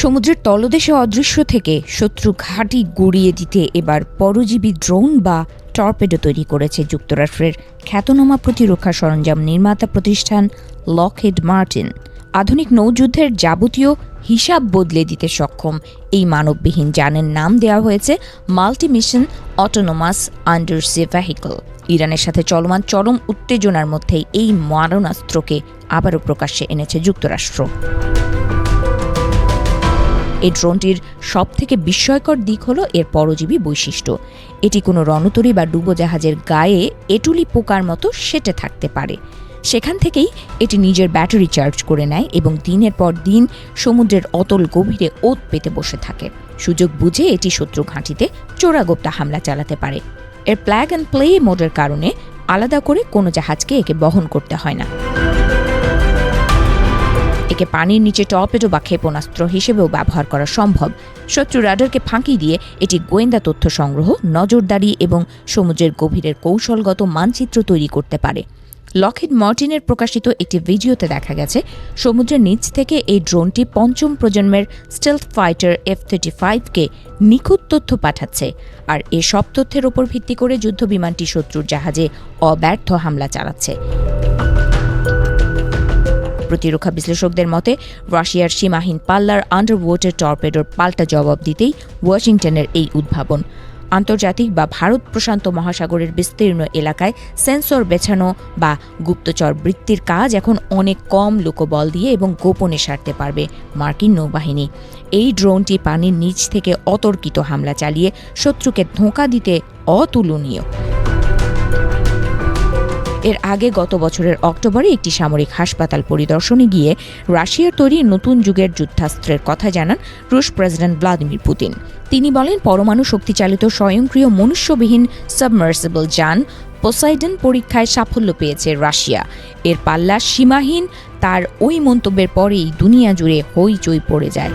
সমুদ্রের তলদেশে অদৃশ্য থেকে শত্রু ঘাঁটি গুড়িয়ে দিতে এবার পরজীবী ড্রোন বা টর্পেডো তৈরি করেছে যুক্তরাষ্ট্রের খ্যাতনামা প্রতিরক্ষা সরঞ্জাম নির্মাতা প্রতিষ্ঠান লকহিড মার্টিন। আধুনিক নৌযুদ্ধের যাবতীয় হিসাব বদলে দিতে সক্ষম এই মানববিহীন যানের নাম দেওয়া হয়েছে multi mission autonomous undersea vehicle. ইরানের সাথে চলমান চরম উত্তেজনার মধ্যেই এই মারণাস্ত্রকে আবারও প্রকাশ্যে এনেছে যুক্তরাষ্ট্র। এই ড্রোনটির সবথেকে বিস্ময়কর দিক হল এর পরজীবী বৈশিষ্ট্য। এটি কোনো রণতরী বা ডুবোজাহাজের গায়ে এটুলি পোকার মতো সেটে থাকতে পারে। সেখান থেকেই এটি নিজের ব্যাটারি চার্জ করে নেয় এবং দিনের পর দিন সমুদ্রের অতল গভীরে ওত পেতে বসে থাকে। সুযোগ বুঝে এটি শত্রু ঘাঁটিতে চোরাগোপ্তা হামলা চালাতে পারে। এর প্ল্যাগ অ্যান্ড প্লে মোডের কারণে আলাদা করে কোনো জাহাজকে একে বহন করতে হয় না। একে পানির নিচে টর্পেডো বা ক্ষেপণাস্ত্র হিসেবেও ব্যবহার করা সম্ভব। শত্রু রাডারকে ফাঁকি দিয়ে এটি গোয়েন্দা তথ্য সংগ্রহ, নজরদারি এবং সমুদ্রের গভীরের কৌশলগত মানচিত্র তৈরি করতে পারে। লকহিড মার্টিনের প্রকাশিত একটি ভিডিওতে দেখা গেছে সমুদ্রের নিচ থেকে এই ড্রোনটি পঞ্চম প্রজন্মের স্টেলথ ফাইটার F-35কে নিখুঁত তথ্য পাঠাচ্ছে, আর এসব তথ্যের ওপর ভিত্তি করে যুদ্ধবিমানটি শত্রুর জাহাজে অব্যর্থ হামলা চালাচ্ছে। প্রতিরক্ষা বিশ্লেষকদের মতে রাশিয়ার সীমাহীন পাল্লার আন্ডার ওয়াটার টর্পেডোর পাল্টা জবাব দিতেই ওয়াশিংটনের এই উদ্ভাবন। আন্তর্জাতিক বা ভারত প্রশান্ত মহাসাগরের বিস্তীর্ণ এলাকায় সেন্সর বেছানো বা গুপ্তচর বৃত্তির কাজ এখন অনেক কম লোকবল দিয়ে এবং গোপনে সারতে পারবে মার্কিন নৌবাহিনী। এই ড্রোনটি পানির নিচ থেকে অতর্কিত হামলা চালিয়ে শত্রুকে ধোঁকা দিতে অতুলনীয়। এর আগে গত বছরের অক্টোবরে একটি সামরিক হাসপাতাল পরিদর্শনে গিয়ে রাশিয়ার তৈরি নতুন যুগের যুদ্ধাস্ত্রের কথা জানান রুশ প্রেসিডেন্ট ভ্লাদিমির পুতিন। তিনি বলেন, পরমাণু শক্তিচালিত স্বয়ংক্রিয় মনুষ্যবিহীন সাবমার্সিবল যান পোসাইডন পরীক্ষায় সাফল্য পেয়েছে রাশিয়া। এর পাল্লা সীমাহীন। তার ওই মন্তব্যের পরেই দুনিয়া জুড়ে হইচই পড়ে যায়।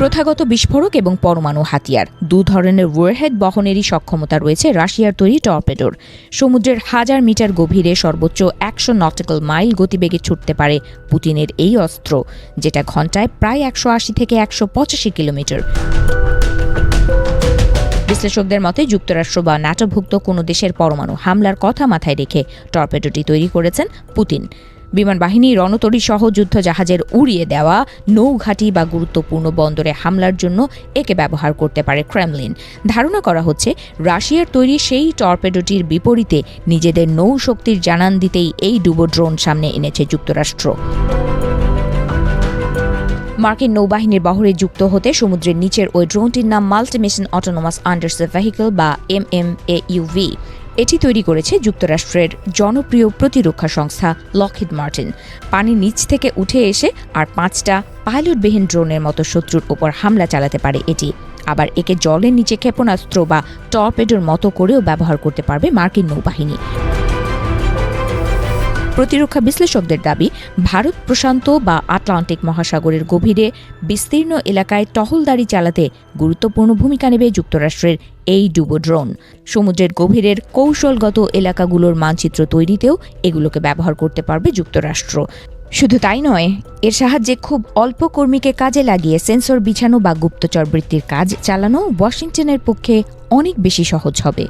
প্রথাগত বিস্ফোরক এবং পরমাণু হাতিয়ার দু ধরনের ওয়ারহেড বহনেরই সক্ষমতা রয়েছে রাশিয়ার তৈরি টর্পেডোর। সমুদ্রের 1000 মিটার গভীরে সর্বোচ্চ 100 নটিক্যাল মাইল গতিবেগে ছুটতে পারে পুতিনের এই অস্ত্র, যেটা ঘন্টায় প্রায় 180 থেকে 185 কিলোমিটার। বিশ্লেষকদের মতে যুক্তরাষ্ট্র বা ন্যাটোভুক্ত কোনো দেশের পরমাণু হামলার কথা মাথায় রেখে টর্পেডোটি তৈরি করেছেন পুতিন। বিমান বাহিনী, রণতরী সহ যুদ্ধ জাহাজের উড়িয়ে দেওয়া, নৌঘাঁটি বা গুরুত্বপূর্ণ বন্দরে হামলার জন্য একে ব্যবহার করতে পারে ক্রেমলিন। ধারণা করা হচ্ছে রাশিয়ার তৈরি সেই টর্পেডোটির বিপরীতে নিজেদের নৌ শক্তির জানান দিতেই এই ডুবো ড্রোন সামনে এনেছে যুক্তরাষ্ট্র। মার্কিন নৌবাহিনীর বহরে যুক্ত হতে সমুদ্রের নিচের ওই ড্রোনটির নাম multi mission autonomous undersea vehicle বা MMAUV। এটি তৈরি করেছে যুক্তরাষ্ট্রের জনপ্রিয় প্রতিরক্ষা সংস্থা লকহিড মার্টিন। পানির নিচ থেকে উঠে এসে আর 5টা পাইলটবিহীন ড্রোনের মতো শত্রুর ওপর হামলা চালাতে পারে এটি। আবার একে জলের নিচে ক্ষেপণাস্ত্র বা টর্পেডোর মতো করেও ব্যবহার করতে পারবে মার্কিন নৌবাহিনী। প্রতিরক্ষা বিশ্লেষকদের দাবি, ভারত প্রশান্ত বা আটলান্টিক মহাসাগরের গভীরে বিস্তীর্ণ এলাকায় টহলদারি চালাতে গুরুত্বপূর্ণ ভূমিকা নেবে যুক্তরাষ্ট্রের এই ডুবো ড্রোন। সমুদ্রের গভীরের কৌশলগত এলাকাগুলোর মানচিত্র তৈরিতেও এগুলোকে ব্যবহার করতে পারবে যুক্তরাষ্ট্র। শুধু তাই নয়, এর সাহায্যে খুব অল্প কর্মীকে কাজে লাগিয়ে সেন্সর বিছানো বা গুপ্তচর বৃত্তির কাজ চালানো ওয়াশিংটনের পক্ষে অনেক বেশি সহজ হবে।